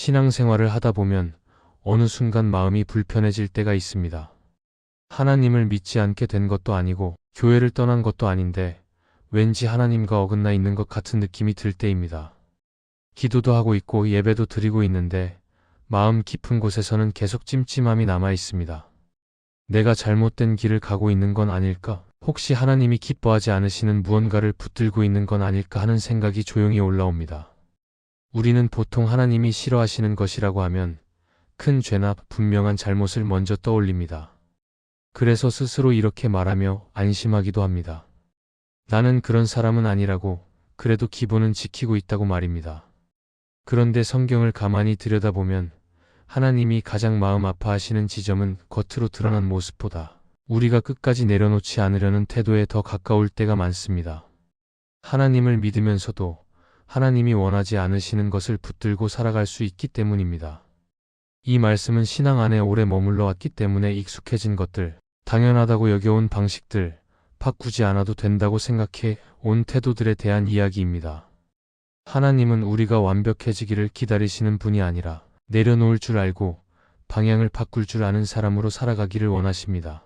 신앙생활을 하다 보면 어느 순간 마음이 불편해질 때가 있습니다. 하나님을 믿지 않게 된 것도 아니고 교회를 떠난 것도 아닌데 왠지 하나님과 어긋나 있는 것 같은 느낌이 들 때입니다. 기도도 하고 있고 예배도 드리고 있는데 마음 깊은 곳에서는 계속 찜찜함이 남아 있습니다. 내가 잘못된 길을 가고 있는 건 아닐까? 혹시 하나님이 기뻐하지 않으시는 무언가를 붙들고 있는 건 아닐까 하는 생각이 조용히 올라옵니다. 우리는 보통 하나님이 싫어하시는 것이라고 하면 큰 죄나 분명한 잘못을 먼저 떠올립니다. 그래서 스스로 이렇게 말하며 안심하기도 합니다. 나는 그런 사람은 아니라고, 그래도 기본은 지키고 있다고 말입니다. 그런데 성경을 가만히 들여다보면 하나님이 가장 마음 아파하시는 지점은 겉으로 드러난 모습보다 우리가 끝까지 내려놓지 않으려는 태도에 더 가까울 때가 많습니다. 하나님을 믿으면서도 하나님이 원하지 않으시는 것을 붙들고 살아갈 수 있기 때문입니다. 이 말씀은 신앙 안에 오래 머물러 왔기 때문에 익숙해진 것들, 당연하다고 여겨온 방식들, 바꾸지 않아도 된다고 생각해 온 태도들에 대한 이야기입니다. 하나님은 우리가 완벽해지기를 기다리시는 분이 아니라 내려놓을 줄 알고 방향을 바꿀 줄 아는 사람으로 살아가기를 원하십니다.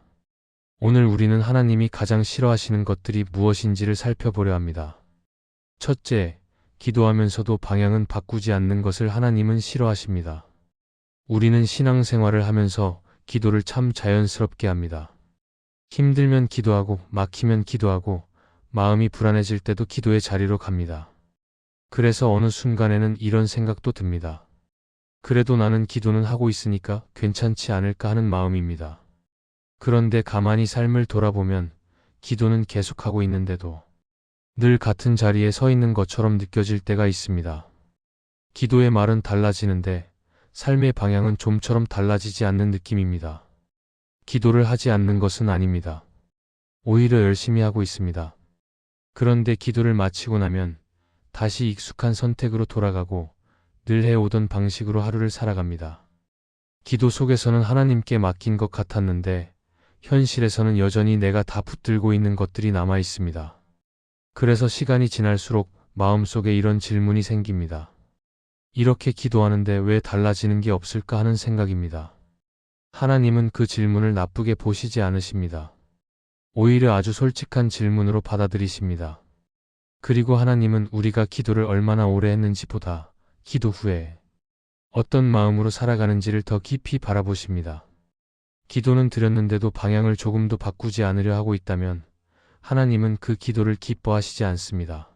오늘 우리는 하나님이 가장 싫어하시는 것들이 무엇인지를 살펴보려 합니다. 첫째, 기도하면서도 방향은 바꾸지 않는 것을 하나님은 싫어하십니다. 우리는 신앙생활을 하면서 기도를 참 자연스럽게 합니다. 힘들면 기도하고, 막히면 기도하고, 마음이 불안해질 때도 기도의 자리로 갑니다. 그래서 어느 순간에는 이런 생각도 듭니다. 그래도 나는 기도는 하고 있으니까 괜찮지 않을까 하는 마음입니다. 그런데 가만히 삶을 돌아보면 기도는 계속하고 있는데도 늘 같은 자리에 서 있는 것처럼 느껴질 때가 있습니다. 기도의 말은 달라지는데 삶의 방향은 좀처럼 달라지지 않는 느낌입니다. 기도를 하지 않는 것은 아닙니다. 오히려 열심히 하고 있습니다. 그런데 기도를 마치고 나면 다시 익숙한 선택으로 돌아가고 늘 해오던 방식으로 하루를 살아갑니다. 기도 속에서는 하나님께 맡긴 것 같았는데 현실에서는 여전히 내가 다 붙들고 있는 것들이 남아 있습니다. 그래서 시간이 지날수록 마음속에 이런 질문이 생깁니다. 이렇게 기도하는데 왜 달라지는 게 없을까 하는 생각입니다. 하나님은 그 질문을 나쁘게 보시지 않으십니다. 오히려 아주 솔직한 질문으로 받아들이십니다. 그리고 하나님은 우리가 기도를 얼마나 오래 했는지 보다 기도 후에 어떤 마음으로 살아가는지를 더 깊이 바라보십니다. 기도는 드렸는데도 방향을 조금도 바꾸지 않으려 하고 있다면 하나님은 그 기도를 기뻐하시지 않습니다.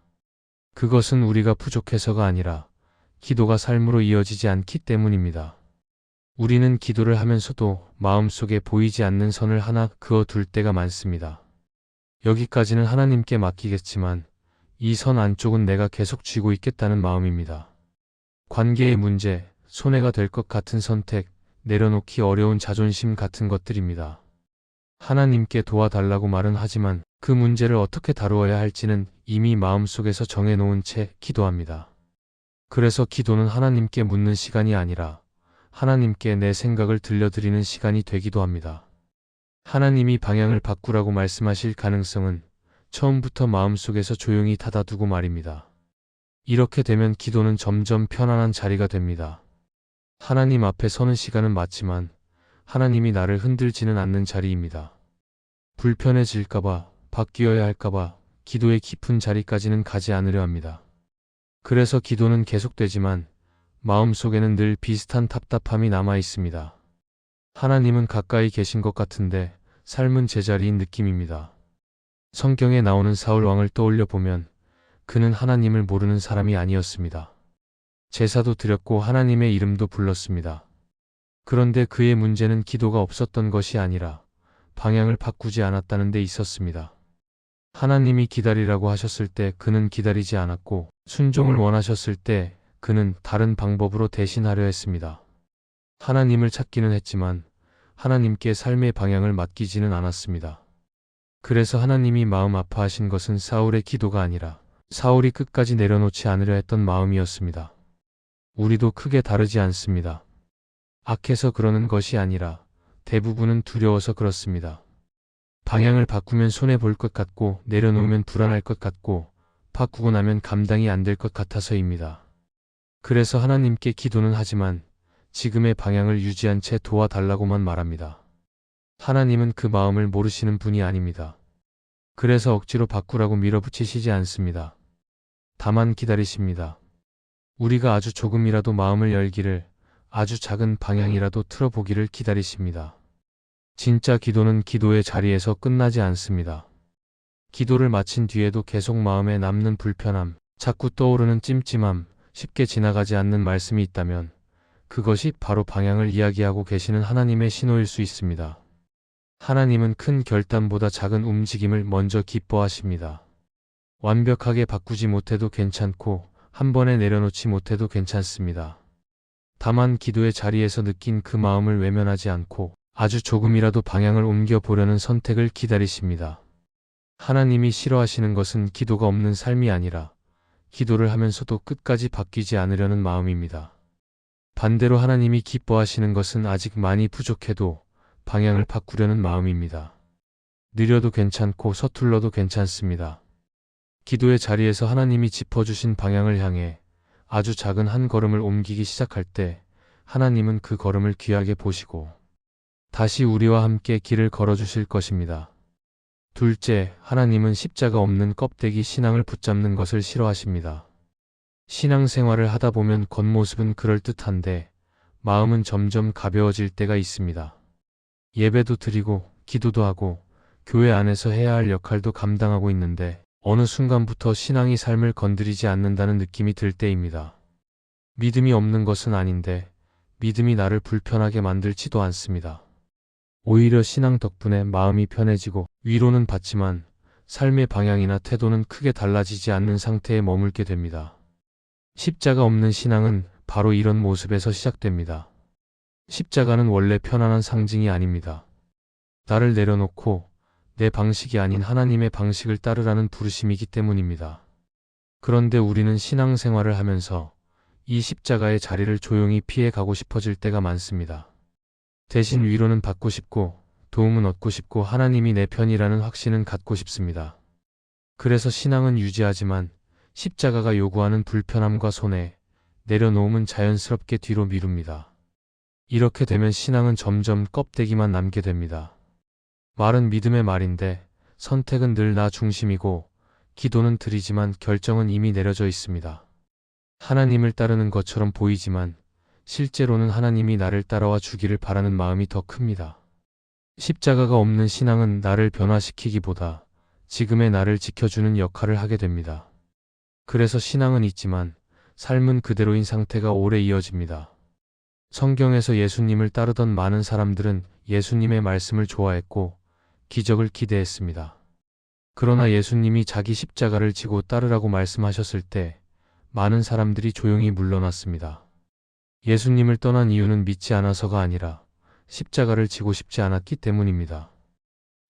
그것은 우리가 부족해서가 아니라 기도가 삶으로 이어지지 않기 때문입니다. 우리는 기도를 하면서도 마음속에 보이지 않는 선을 하나 그어둘 때가 많습니다. 여기까지는 하나님께 맡기겠지만 이 선 안쪽은 내가 계속 쥐고 있겠다는 마음입니다. 관계의 문제, 손해가 될 것 같은 선택, 내려놓기 어려운 자존심 같은 것들입니다. 하나님께 도와달라고 말은 하지만 그 문제를 어떻게 다루어야 할지는 이미 마음속에서 정해놓은 채 기도합니다. 그래서 기도는 하나님께 묻는 시간이 아니라 하나님께 내 생각을 들려드리는 시간이 되기도 합니다. 하나님이 방향을 바꾸라고 말씀하실 가능성은 처음부터 마음속에서 조용히 닫아두고 말입니다. 이렇게 되면 기도는 점점 편안한 자리가 됩니다. 하나님 앞에 서는 시간은 맞지만 하나님이 나를 흔들지는 않는 자리입니다. 불편해질까봐, 바뀌어야 할까봐 기도의 깊은 자리까지는 가지 않으려 합니다. 그래서 기도는 계속되지만 마음속에는 늘 비슷한 답답함이 남아 있습니다. 하나님은 가까이 계신 것 같은데 삶은 제자리인 느낌입니다. 성경에 나오는 사울 왕을 떠올려 보면 그는 하나님을 모르는 사람이 아니었습니다. 제사도 드렸고 하나님의 이름도 불렀습니다. 그런데 그의 문제는 기도가 없었던 것이 아니라 방향을 바꾸지 않았다는 데 있었습니다. 하나님이 기다리라고 하셨을 때 그는 기다리지 않았고 순종을 원하셨을 때 그는 다른 방법으로 대신하려 했습니다. 하나님을 찾기는 했지만 하나님께 삶의 방향을 맡기지는 않았습니다. 그래서 하나님이 마음 아파하신 것은 사울의 기도가 아니라 사울이 끝까지 내려놓지 않으려 했던 마음이었습니다. 우리도 크게 다르지 않습니다. 악해서 그러는 것이 아니라 대부분은 두려워서 그렇습니다. 방향을 바꾸면 손해볼 것 같고 내려놓으면 불안할 것 같고 바꾸고 나면 감당이 안 될 것 같아서입니다. 그래서 하나님께 기도는 하지만 지금의 방향을 유지한 채 도와달라고만 말합니다. 하나님은 그 마음을 모르시는 분이 아닙니다. 그래서 억지로 바꾸라고 밀어붙이시지 않습니다. 다만 기다리십니다. 우리가 아주 조금이라도 마음을 열기를, 아주 작은 방향이라도 틀어보기를 기다리십니다. 진짜 기도는 기도의 자리에서 끝나지 않습니다. 기도를 마친 뒤에도 계속 마음에 남는 불편함, 자꾸 떠오르는 찜찜함, 쉽게 지나가지 않는 말씀이 있다면 그것이 바로 방향을 이야기하고 계시는 하나님의 신호일 수 있습니다. 하나님은 큰 결단보다 작은 움직임을 먼저 기뻐하십니다. 완벽하게 바꾸지 못해도 괜찮고 한 번에 내려놓지 못해도 괜찮습니다. 다만 기도의 자리에서 느낀 그 마음을 외면하지 않고 아주 조금이라도 방향을 옮겨보려는 선택을 기다리십니다. 하나님이 싫어하시는 것은 기도가 없는 삶이 아니라 기도를 하면서도 끝까지 바뀌지 않으려는 마음입니다. 반대로 하나님이 기뻐하시는 것은 아직 많이 부족해도 방향을 바꾸려는 마음입니다. 느려도 괜찮고 서툴러도 괜찮습니다. 기도의 자리에서 하나님이 짚어주신 방향을 향해 아주 작은 한 걸음을 옮기기 시작할 때 하나님은 그 걸음을 귀하게 보시고 다시 우리와 함께 길을 걸어주실 것입니다. 둘째, 하나님은 십자가 없는 껍데기 신앙을 붙잡는 것을 싫어하십니다. 신앙생활을 하다 보면 겉모습은 그럴듯한데 마음은 점점 가벼워질 때가 있습니다. 예배도 드리고 기도도 하고 교회 안에서 해야 할 역할도 감당하고 있는데 어느 순간부터 신앙이 삶을 건드리지 않는다는 느낌이 들 때입니다. 믿음이 없는 것은 아닌데 믿음이 나를 불편하게 만들지도 않습니다. 오히려 신앙 덕분에 마음이 편해지고 위로는 받지만 삶의 방향이나 태도는 크게 달라지지 않는 상태에 머물게 됩니다. 십자가 없는 신앙은 바로 이런 모습에서 시작됩니다. 십자가는 원래 편안한 상징이 아닙니다. 나를 내려놓고 내 방식이 아닌 하나님의 방식을 따르라는 부르심이기 때문입니다. 그런데 우리는 신앙생활을 하면서 이 십자가의 자리를 조용히 피해 가고 싶어질 때가 많습니다. 대신 위로는 받고 싶고 도움은 얻고 싶고 하나님이 내 편이라는 확신은 갖고 싶습니다. 그래서 신앙은 유지하지만 십자가가 요구하는 불편함과 손해, 내려놓음은 자연스럽게 뒤로 미룹니다. 이렇게 되면 신앙은 점점 껍데기만 남게 됩니다. 말은 믿음의 말인데 선택은 늘 나 중심이고 기도는 드리지만 결정은 이미 내려져 있습니다. 하나님을 따르는 것처럼 보이지만 실제로는 하나님이 나를 따라와 주기를 바라는 마음이 더 큽니다. 십자가가 없는 신앙은 나를 변화시키기보다 지금의 나를 지켜주는 역할을 하게 됩니다. 그래서 신앙은 있지만 삶은 그대로인 상태가 오래 이어집니다. 성경에서 예수님을 따르던 많은 사람들은 예수님의 말씀을 좋아했고 기적을 기대했습니다. 그러나 예수님이 자기 십자가를 지고 따르라고 말씀하셨을 때 많은 사람들이 조용히 물러났습니다. 예수님을 떠난 이유는 믿지 않아서가 아니라 십자가를 지고 싶지 않았기 때문입니다.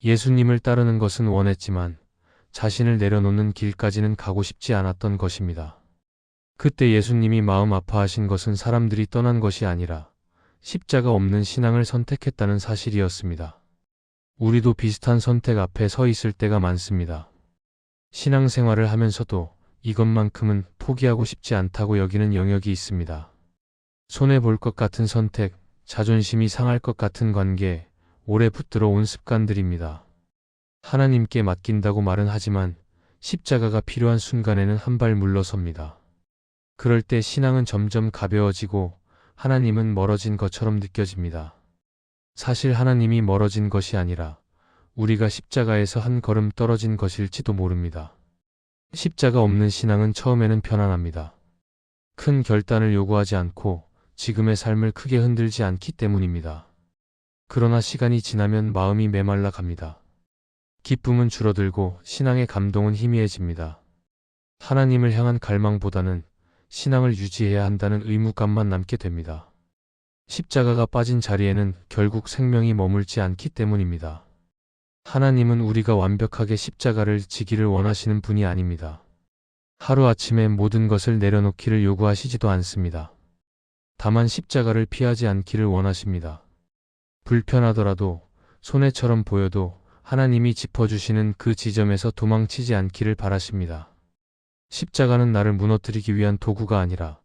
예수님을 따르는 것은 원했지만 자신을 내려놓는 길까지는 가고 싶지 않았던 것입니다. 그때 예수님이 마음 아파하신 것은 사람들이 떠난 것이 아니라 십자가 없는 신앙을 선택했다는 사실이었습니다. 우리도 비슷한 선택 앞에 서 있을 때가 많습니다. 신앙생활을 하면서도 이것만큼은 포기하고 싶지 않다고 여기는 영역이 있습니다. 손해볼 것 같은 선택, 자존심이 상할 것 같은 관계, 오래 붙들어 온 습관들입니다. 하나님께 맡긴다고 말은 하지만 십자가가 필요한 순간에는 한 발 물러섭니다. 그럴 때 신앙은 점점 가벼워지고 하나님은 멀어진 것처럼 느껴집니다. 사실 하나님이 멀어진 것이 아니라 우리가 십자가에서 한 걸음 떨어진 것일지도 모릅니다. 십자가 없는 신앙은 처음에는 편안합니다. 큰 결단을 요구하지 않고 지금의 삶을 크게 흔들지 않기 때문입니다. 그러나 시간이 지나면 마음이 메말라 갑니다. 기쁨은 줄어들고 신앙의 감동은 희미해집니다. 하나님을 향한 갈망보다는 신앙을 유지해야 한다는 의무감만 남게 됩니다. 십자가가 빠진 자리에는 결국 생명이 머물지 않기 때문입니다. 하나님은 우리가 완벽하게 십자가를 지기를 원하시는 분이 아닙니다. 하루아침에 모든 것을 내려놓기를 요구하시지도 않습니다. 다만 십자가를 피하지 않기를 원하십니다. 불편하더라도 손해처럼 보여도 하나님이 짚어주시는 그 지점에서 도망치지 않기를 바라십니다. 십자가는 나를 무너뜨리기 위한 도구가 아니라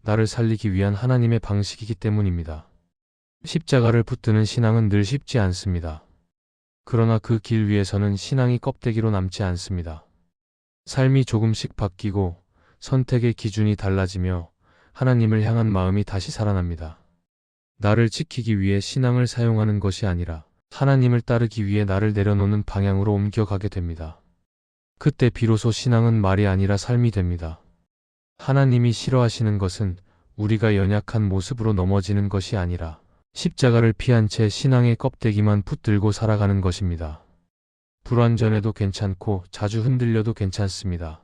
나를 살리기 위한 하나님의 방식이기 때문입니다. 십자가를 붙드는 신앙은 늘 쉽지 않습니다. 그러나 그 길 위에서는 신앙이 껍데기로 남지 않습니다. 삶이 조금씩 바뀌고 선택의 기준이 달라지며 하나님을 향한 마음이 다시 살아납니다. 나를 지키기 위해 신앙을 사용하는 것이 아니라 하나님을 따르기 위해 나를 내려놓는 방향으로 옮겨가게 됩니다. 그때 비로소 신앙은 말이 아니라 삶이 됩니다. 하나님이 싫어하시는 것은 우리가 연약한 모습으로 넘어지는 것이 아니라 십자가를 피한 채 신앙의 껍데기만 붙들고 살아가는 것입니다. 불완전해도 괜찮고 자주 흔들려도 괜찮습니다.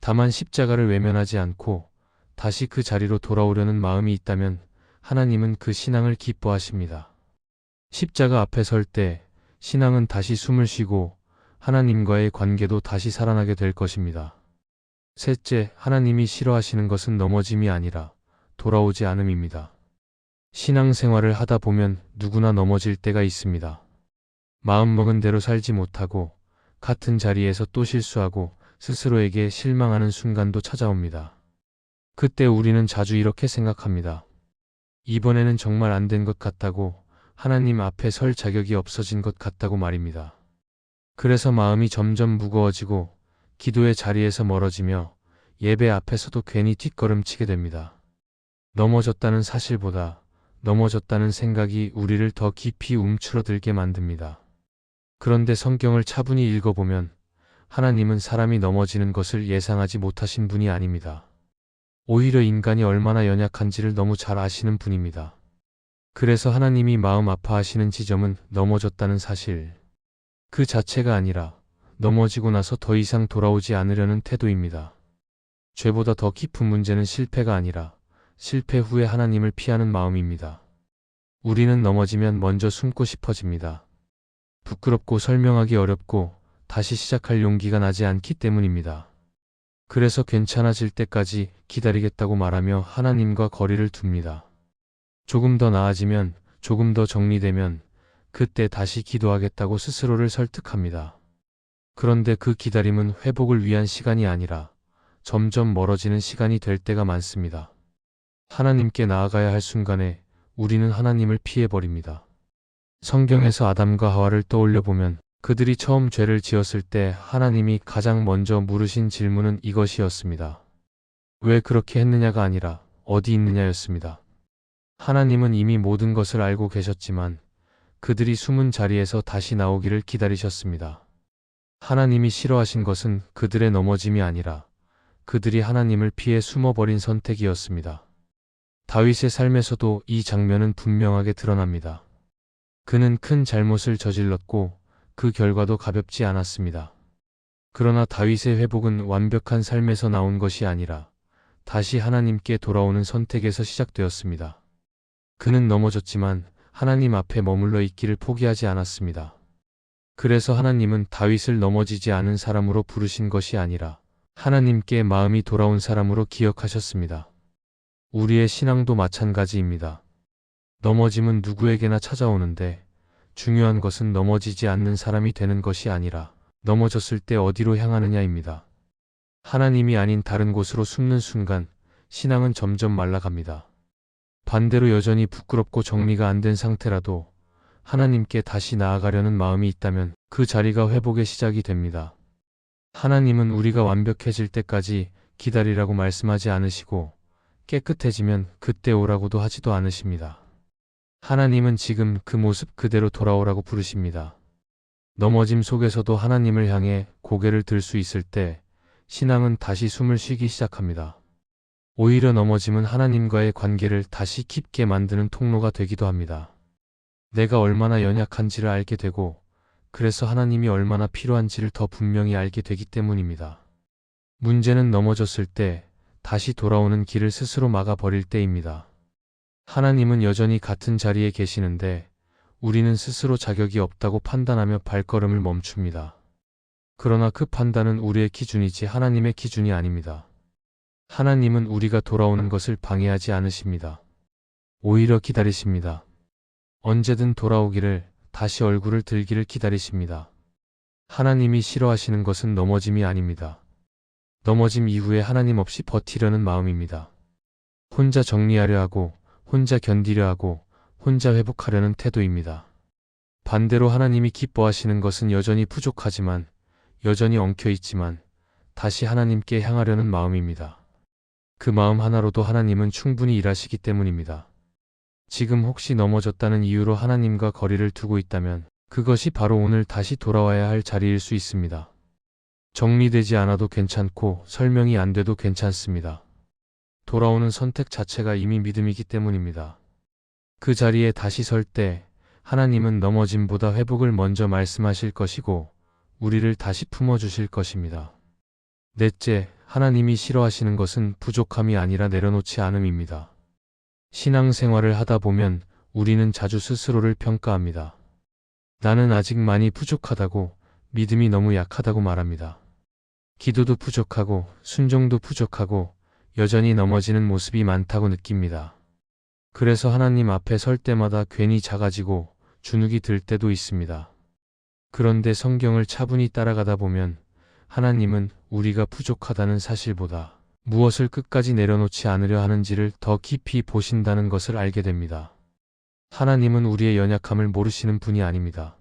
다만 십자가를 외면하지 않고 다시 그 자리로 돌아오려는 마음이 있다면 하나님은 그 신앙을 기뻐하십니다. 십자가 앞에 설 때 신앙은 다시 숨을 쉬고 하나님과의 관계도 다시 살아나게 될 것입니다. 셋째, 하나님이 싫어하시는 것은 넘어짐이 아니라 돌아오지 않음입니다. 신앙생활을 하다 보면 누구나 넘어질 때가 있습니다. 마음먹은 대로 살지 못하고 같은 자리에서 또 실수하고 스스로에게 실망하는 순간도 찾아옵니다. 그때 우리는 자주 이렇게 생각합니다. 이번에는 정말 안 된 것 같다고, 하나님 앞에 설 자격이 없어진 것 같다고 말입니다. 그래서 마음이 점점 무거워지고 기도의 자리에서 멀어지며 예배 앞에서도 괜히 뒷걸음치게 됩니다. 넘어졌다는 사실보다 넘어졌다는 생각이 우리를 더 깊이 움츠러들게 만듭니다. 그런데 성경을 차분히 읽어보면 하나님은 사람이 넘어지는 것을 예상하지 못하신 분이 아닙니다. 오히려 인간이 얼마나 연약한지를 너무 잘 아시는 분입니다. 그래서 하나님이 마음 아파하시는 지점은 넘어졌다는 사실 그 자체가 아니라 넘어지고 나서 더 이상 돌아오지 않으려는 태도입니다. 죄보다 더 깊은 문제는 실패가 아니라 실패 후에 하나님을 피하는 마음입니다. 우리는 넘어지면 먼저 숨고 싶어집니다. 부끄럽고 설명하기 어렵고 다시 시작할 용기가 나지 않기 때문입니다. 그래서 괜찮아질 때까지 기다리겠다고 말하며 하나님과 거리를 둡니다. 조금 더 나아지면, 조금 더 정리되면 그때 다시 기도하겠다고 스스로를 설득합니다. 그런데 그 기다림은 회복을 위한 시간이 아니라 점점 멀어지는 시간이 될 때가 많습니다. 하나님께 나아가야 할 순간에 우리는 하나님을 피해버립니다. 성경에서 아담과 하와를 떠올려 보면 그들이 처음 죄를 지었을 때 하나님이 가장 먼저 물으신 질문은 이것이었습니다. 왜 그렇게 했느냐가 아니라 어디 있느냐였습니다. 하나님은 이미 모든 것을 알고 계셨지만 그들이 숨은 자리에서 다시 나오기를 기다리셨습니다. 하나님이 싫어하신 것은 그들의 넘어짐이 아니라 그들이 하나님을 피해 숨어버린 선택이었습니다. 다윗의 삶에서도 이 장면은 분명하게 드러납니다. 그는 큰 잘못을 저질렀고 그 결과도 가볍지 않았습니다. 그러나 다윗의 회복은 완벽한 삶에서 나온 것이 아니라 다시 하나님께 돌아오는 선택에서 시작되었습니다. 그는 넘어졌지만 하나님 앞에 머물러 있기를 포기하지 않았습니다. 그래서 하나님은 다윗을 넘어지지 않은 사람으로 부르신 것이 아니라 하나님께 마음이 돌아온 사람으로 기억하셨습니다. 우리의 신앙도 마찬가지입니다. 넘어짐은 누구에게나 찾아오는데 중요한 것은 넘어지지 않는 사람이 되는 것이 아니라 넘어졌을 때 어디로 향하느냐입니다. 하나님이 아닌 다른 곳으로 숨는 순간 신앙은 점점 말라갑니다. 반대로 여전히 부끄럽고 정리가 안 된 상태라도 하나님께 다시 나아가려는 마음이 있다면 그 자리가 회복의 시작이 됩니다. 하나님은 우리가 완벽해질 때까지 기다리라고 말씀하지 않으시고 깨끗해지면 그때 오라고도 하지도 않으십니다. 하나님은 지금 그 모습 그대로 돌아오라고 부르십니다. 넘어짐 속에서도 하나님을 향해 고개를 들 수 있을 때 신앙은 다시 숨을 쉬기 시작합니다. 오히려 넘어짐은 하나님과의 관계를 다시 깊게 만드는 통로가 되기도 합니다. 내가 얼마나 연약한지를 알게 되고 그래서 하나님이 얼마나 필요한지를 더 분명히 알게 되기 때문입니다. 문제는 넘어졌을 때 다시 돌아오는 길을 스스로 막아버릴 때입니다. 하나님은 여전히 같은 자리에 계시는데 우리는 스스로 자격이 없다고 판단하며 발걸음을 멈춥니다. 그러나 그 판단은 우리의 기준이지 하나님의 기준이 아닙니다. 하나님은 우리가 돌아오는 것을 방해하지 않으십니다. 오히려 기다리십니다. 언제든 돌아오기를, 다시 얼굴을 들기를 기다리십니다. 하나님이 싫어하시는 것은 넘어짐이 아닙니다. 넘어짐 이후에 하나님 없이 버티려는 마음입니다. 혼자 정리하려 하고, 혼자 견디려 하고, 혼자 회복하려는 태도입니다. 반대로 하나님이 기뻐하시는 것은 여전히 부족하지만, 여전히 엉켜 있지만, 다시 하나님께 향하려는 마음입니다. 그 마음 하나로도 하나님은 충분히 일하시기 때문입니다. 지금 혹시 넘어졌다는 이유로 하나님과 거리를 두고 있다면, 그것이 바로 오늘 다시 돌아와야 할 자리일 수 있습니다. 정리되지 않아도 괜찮고 설명이 안 돼도 괜찮습니다. 돌아오는 선택 자체가 이미 믿음이기 때문입니다. 그 자리에 다시 설 때 하나님은 넘어짐보다 회복을 먼저 말씀하실 것이고 우리를 다시 품어주실 것입니다. 넷째, 하나님이 싫어하시는 것은 부족함이 아니라 내려놓지 않음입니다. 신앙생활을 하다 보면 우리는 자주 스스로를 평가합니다. 나는 아직 많이 부족하다고, 믿음이 너무 약하다고 말합니다. 기도도 부족하고 순종도 부족하고 여전히 넘어지는 모습이 많다고 느낍니다. 그래서 하나님 앞에 설 때마다 괜히 작아지고 주눅이 들 때도 있습니다. 그런데 성경을 차분히 따라가다 보면 하나님은 우리가 부족하다는 사실보다 무엇을 끝까지 내려놓지 않으려 하는지를 더 깊이 보신다는 것을 알게 됩니다. 하나님은 우리의 연약함을 모르시는 분이 아닙니다.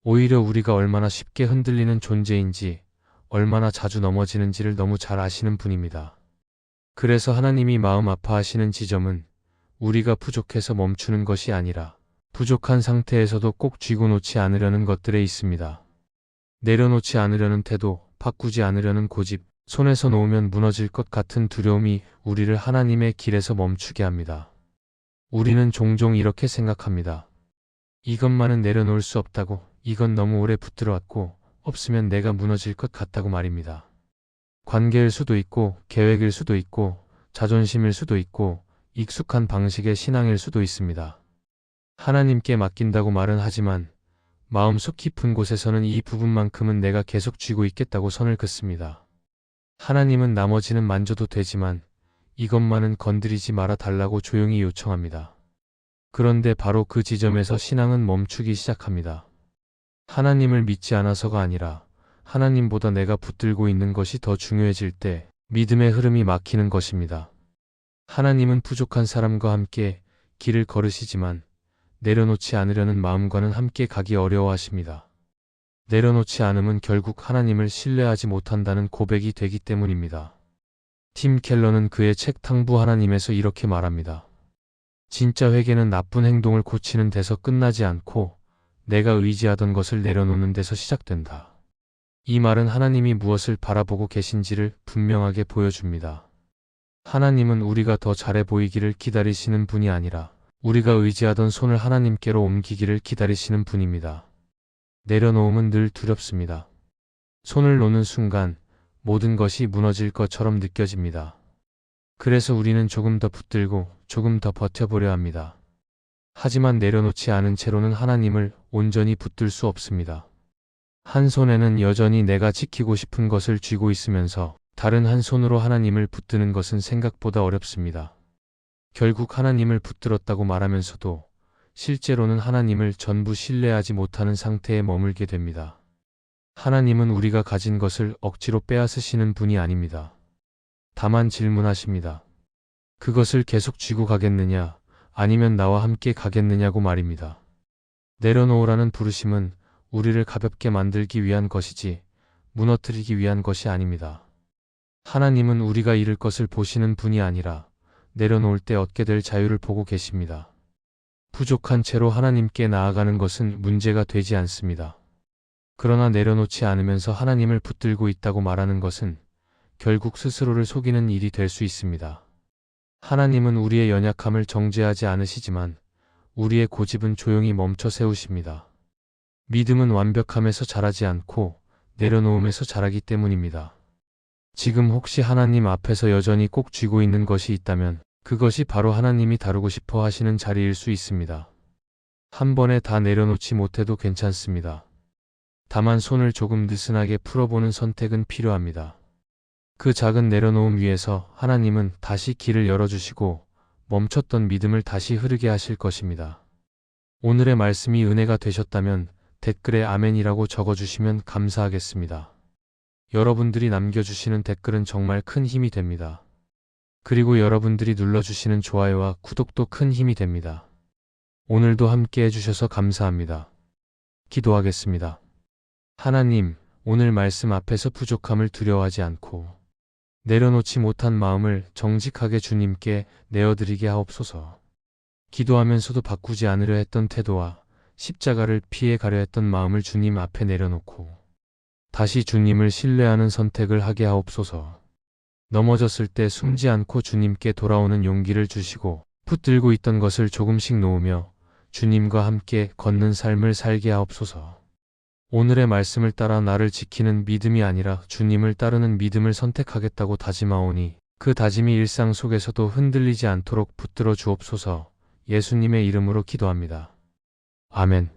오히려 우리가 얼마나 쉽게 흔들리는 존재인지, 얼마나 자주 넘어지는지를 너무 잘 아시는 분입니다. 그래서 하나님이 마음 아파하시는 지점은 우리가 부족해서 멈추는 것이 아니라 부족한 상태에서도 꼭 쥐고 놓지 않으려는 것들에 있습니다. 내려놓지 않으려는 태도, 바꾸지 않으려는 고집, 손에서 놓으면 무너질 것 같은 두려움이 우리를 하나님의 길에서 멈추게 합니다. 우리는 종종 이렇게 생각합니다. 이것만은 내려놓을 수 없다고, 이건 너무 오래 붙들어 왔고, 없으면 내가 무너질 것 같다고 말입니다. 관계일 수도 있고, 계획일 수도 있고, 자존심일 수도 있고, 익숙한 방식의 신앙일 수도 있습니다. 하나님께 맡긴다고 말은 하지만 마음속 깊은 곳에서는 이 부분만큼은 내가 계속 쥐고 있겠다고 선을 긋습니다. 하나님은 나머지는 만져도 되지만 이것만은 건드리지 말아 달라고 조용히 요청합니다. 그런데 바로 그 지점에서 신앙은 멈추기 시작합니다. 하나님을 믿지 않아서가 아니라 하나님보다 내가 붙들고 있는 것이 더 중요해질 때 믿음의 흐름이 막히는 것입니다. 하나님은 부족한 사람과 함께 길을 걸으시지만 내려놓지 않으려는 마음과는 함께 가기 어려워하십니다. 내려놓지 않음은 결국 하나님을 신뢰하지 못한다는 고백이 되기 때문입니다. 팀 켈러는 그의 책 탕부 하나님에서 이렇게 말합니다. 진짜 회개는 나쁜 행동을 고치는 데서 끝나지 않고 내가 의지하던 것을 내려놓는 데서 시작된다. 이 말은 하나님이 무엇을 바라보고 계신지를 분명하게 보여줍니다. 하나님은 우리가 더 잘해 보이기를 기다리시는 분이 아니라 우리가 의지하던 손을 하나님께로 옮기기를 기다리시는 분입니다. 내려놓음은 늘 두렵습니다. 손을 놓는 순간 모든 것이 무너질 것처럼 느껴집니다. 그래서 우리는 조금 더 붙들고 조금 더 버텨보려 합니다. 하지만 내려놓지 않은 채로는 하나님을 온전히 붙들 수 없습니다. 한 손에는 여전히 내가 지키고 싶은 것을 쥐고 있으면서 다른 한 손으로 하나님을 붙드는 것은 생각보다 어렵습니다. 결국 하나님을 붙들었다고 말하면서도 실제로는 하나님을 전부 신뢰하지 못하는 상태에 머물게 됩니다. 하나님은 우리가 가진 것을 억지로 빼앗으시는 분이 아닙니다. 다만 질문하십니다. 그것을 계속 쥐고 가겠느냐, 아니면 나와 함께 가겠느냐고 말입니다. 내려놓으라는 부르심은 우리를 가볍게 만들기 위한 것이지 무너뜨리기 위한 것이 아닙니다. 하나님은 우리가 잃을 것을 보시는 분이 아니라 내려놓을 때 얻게 될 자유를 보고 계십니다. 부족한 채로 하나님께 나아가는 것은 문제가 되지 않습니다. 그러나 내려놓지 않으면서 하나님을 붙들고 있다고 말하는 것은 결국 스스로를 속이는 일이 될 수 있습니다. 하나님은 우리의 연약함을 정죄하지 않으시지만 우리의 고집은 조용히 멈춰 세우십니다. 믿음은 완벽함에서 자라지 않고 내려놓음에서 자라기 때문입니다. 지금 혹시 하나님 앞에서 여전히 꼭 쥐고 있는 것이 있다면 그것이 바로 하나님이 다루고 싶어 하시는 자리일 수 있습니다. 한 번에 다 내려놓지 못해도 괜찮습니다. 다만 손을 조금 느슨하게 풀어보는 선택은 필요합니다. 그 작은 내려놓음 위에서 하나님은 다시 길을 열어주시고 멈췄던 믿음을 다시 흐르게 하실 것입니다. 오늘의 말씀이 은혜가 되셨다면 댓글에 아멘이라고 적어주시면 감사하겠습니다. 여러분들이 남겨주시는 댓글은 정말 큰 힘이 됩니다. 그리고 여러분들이 눌러주시는 좋아요와 구독도 큰 힘이 됩니다. 오늘도 함께 해주셔서 감사합니다. 기도하겠습니다. 하나님, 오늘 말씀 앞에서 부족함을 두려워하지 않고 내려놓지 못한 마음을 정직하게 주님께 내어드리게 하옵소서. 기도하면서도 바꾸지 않으려 했던 태도와 십자가를 피해 가려 했던 마음을 주님 앞에 내려놓고 다시 주님을 신뢰하는 선택을 하게 하옵소서. 넘어졌을 때 숨지 않고 주님께 돌아오는 용기를 주시고 붙들고 있던 것을 조금씩 놓으며 주님과 함께 걷는 삶을 살게 하옵소서. 오늘의 말씀을 따라 나를 지키는 믿음이 아니라 주님을 따르는 믿음을 선택하겠다고 다짐하오니 그 다짐이 일상 속에서도 흔들리지 않도록 붙들어 주옵소서. 예수님의 이름으로 기도합니다. 아멘.